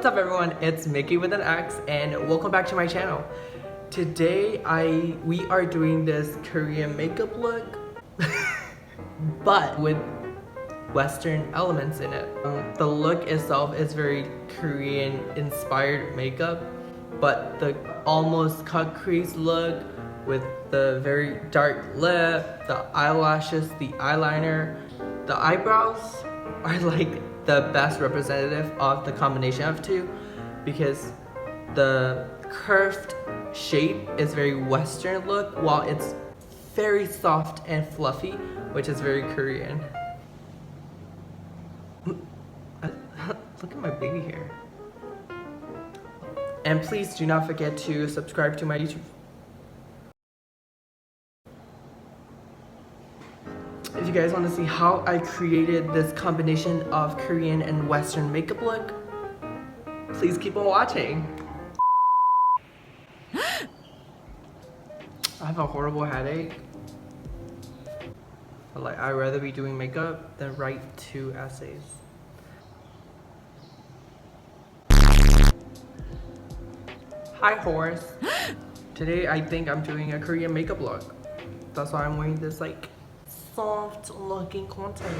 What's up everyone, it's Mickey with an X and welcome back to my channel. Today we are doing this Korean makeup look but with Western elements in it. The look itself is very Korean inspired makeup, but the almost cut crease look with the very dark lip, the eyelashes, the eyeliner, the eyebrows are like the best representative of the combination of two, because the curved shape is very Western look while it's very soft and fluffy, which is very Korean. Look at my baby hair. And please do not forget to subscribe to my YouTube. If you guys want to see how I created this combination of Korean and Western makeup look, please keep on watching. I have a horrible headache. But like, I'd rather be doing makeup than write 2 essays. Hi Horace. Today I think I'm doing a Korean makeup look. That's why I'm wearing this like soft looking content.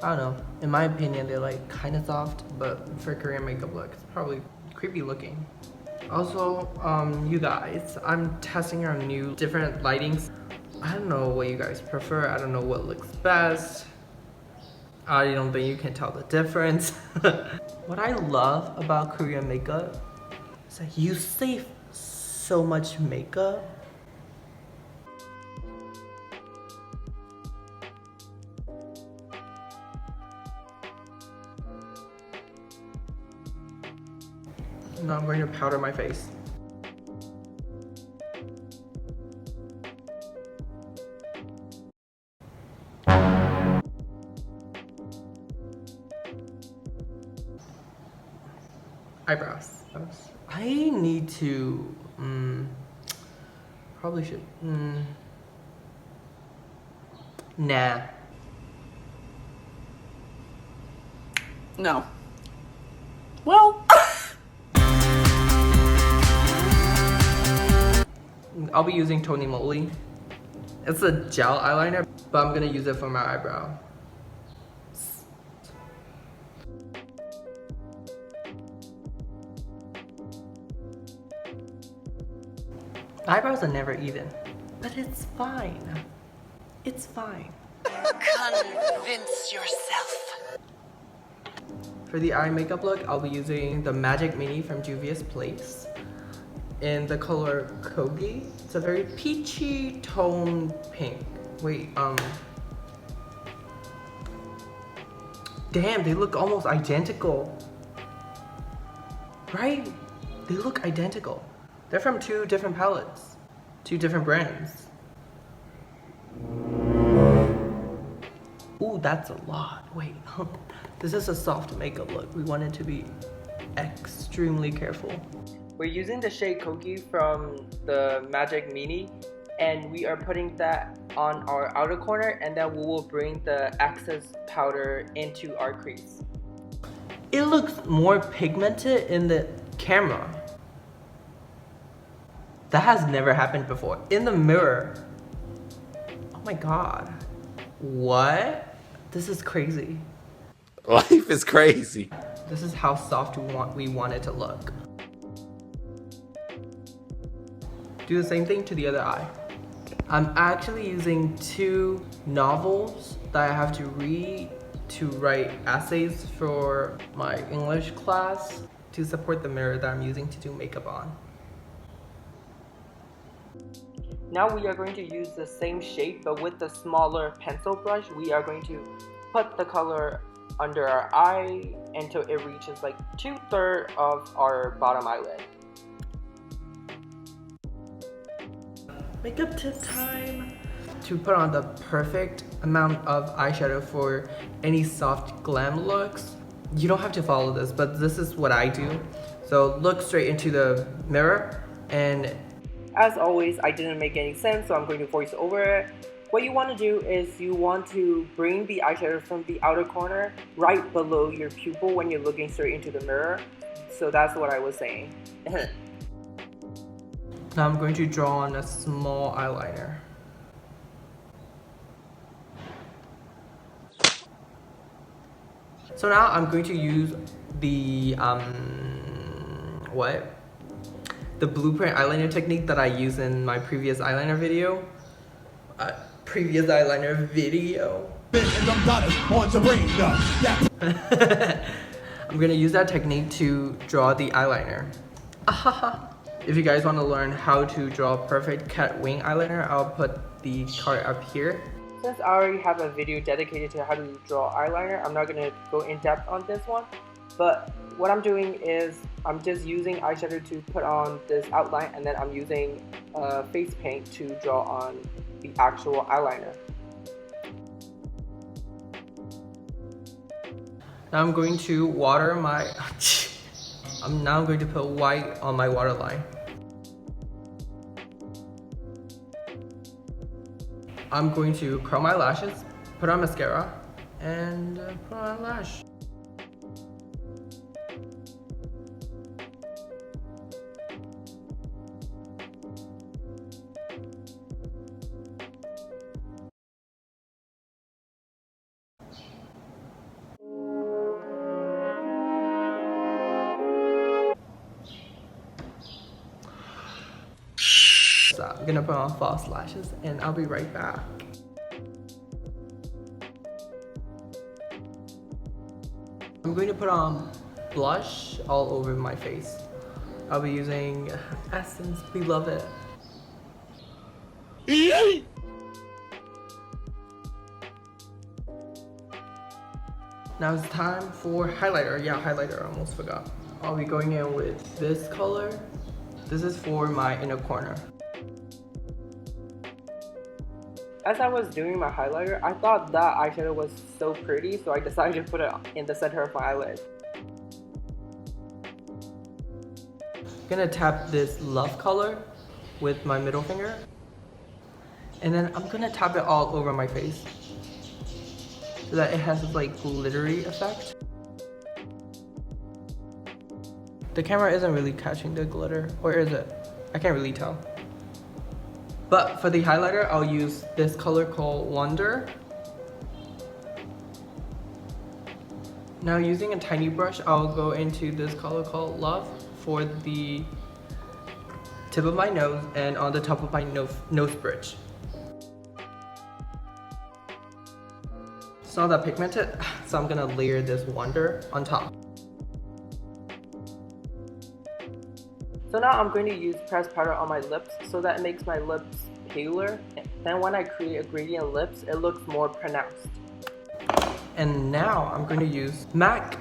I don't know, in my opinion they're like kind of soft, but for Korean makeup look it's probably creepy looking. Also, you guys, I'm testing our new different lightings. I don't know what you guys prefer. I don't know what looks best. I don't think you can tell the difference. What I love about Korean makeup is that you save so much makeup. Now I'm going to powder my face. Eyebrows. I need to, probably should, nah. No. Well. I'll be using Moly. It's a gel eyeliner, but I'm gonna use it for my eyebrow. Eyebrows are never even, but it's fine. It's fine. Convince yourself. For the eye makeup look, I'll be using the Magic Mini from Juvia's Place in the color Kogi. It's a very peachy tone pink. Wait, damn, they look almost identical. Right? They look identical. They're from 2 different palettes, 2 different brands. Ooh, that's a lot. Wait, this is a soft makeup look. We want it to be extremely careful. We're using the shade Kogi from the Magic Mini, and we are putting that on our outer corner, and then we will bring the excess powder into our crease. It looks more pigmented in the camera. That has never happened before. In the mirror. Oh my god. What? This is crazy. Life is crazy. This is how soft we want it to look. Do the same thing to the other eye. I'm actually using 2 novels that I have to read to write essays for my English class to support the mirror that I'm using to do makeup on. Now we are going to use the same shape, but with the smaller pencil brush, we are going to put the color under our eye until it reaches like 2/3 of our bottom eyelid. Makeup tip time! To put on the perfect amount of eyeshadow for any soft glam looks, you don't have to follow this, but this is what I do. So look straight into the mirror, and as always, I didn't make any sense, so I'm going to voice over it. What you want to do is you want to bring the eyeshadow from the outer corner right below your pupil when you're looking straight into the mirror. So that's what I was saying. Now I'm going to draw on a small eyeliner. So now I'm going to use the the blueprint eyeliner technique that I used in my previous eyeliner video. I'm gonna use that technique to draw the eyeliner. If you guys want to learn how to draw perfect cat wing eyeliner, I'll put the card up here. Since I already have a video dedicated to how to draw eyeliner, I'm not gonna go in depth on this one. But what I'm doing is I'm just using eyeshadow to put on this outline, and then I'm using face paint to draw on the actual eyeliner. Now I'm going to water my... I'm now going to put white on my waterline. I'm going to curl my lashes, put on mascara, and put on a lash. So I'm gonna put on false lashes and I'll be right back. I'm going to put on blush all over my face. I'll be using Essence Beloved. Now it's time for highlighter. Yeah, highlighter, I almost forgot. I'll be going in with this color. This is for my inner corner. As I was doing my highlighter, I thought that eyeshadow was so pretty, so I decided to put it in the center of my eyelid. I'm gonna tap this love color with my middle finger. And then I'm gonna tap it all over my face so that it has this like glittery effect. The camera isn't really catching the glitter, or is it? I can't really tell. But for the highlighter, I'll use this color called Wonder. Now using a tiny brush, I'll go into this color called Love for the tip of my nose and on the top of my nose bridge. It's not that pigmented, so I'm gonna layer this Wonder on top. So now I'm going to use pressed powder on my lips so that it makes my lips paler. Then when I create a gradient lips, it looks more pronounced. And now I'm going to use MAC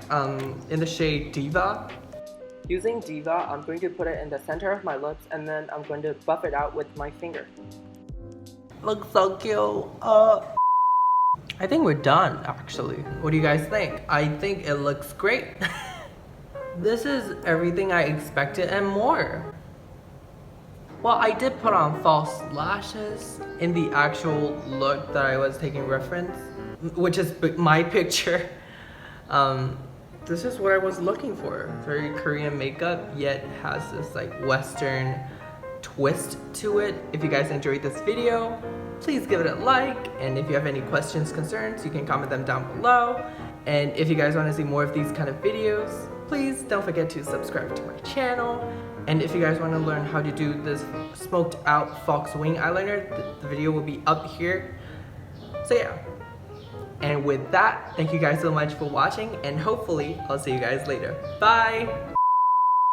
in the shade Diva. Using Diva, I'm going to put it in the center of my lips and then I'm going to buff it out with my finger. Looks so cute. I think we're done actually. What do you guys think? I think it looks great. This is everything I expected and more. Well, I did put on false lashes in the actual look that I was taking reference, which is my picture. This is what I was looking for. Very Korean makeup, yet has this like Western twist to it. If you guys enjoyed this video, please give it a like. And if you have any questions, concerns, you can comment them down below. And if you guys want to see more of these kind of videos, please don't forget to subscribe to my channel. And if you guys want to learn how to do this smoked out fox wing eyeliner, the video will be up here. So yeah. And with that, thank you guys so much for watching, and hopefully I'll see you guys later. Bye!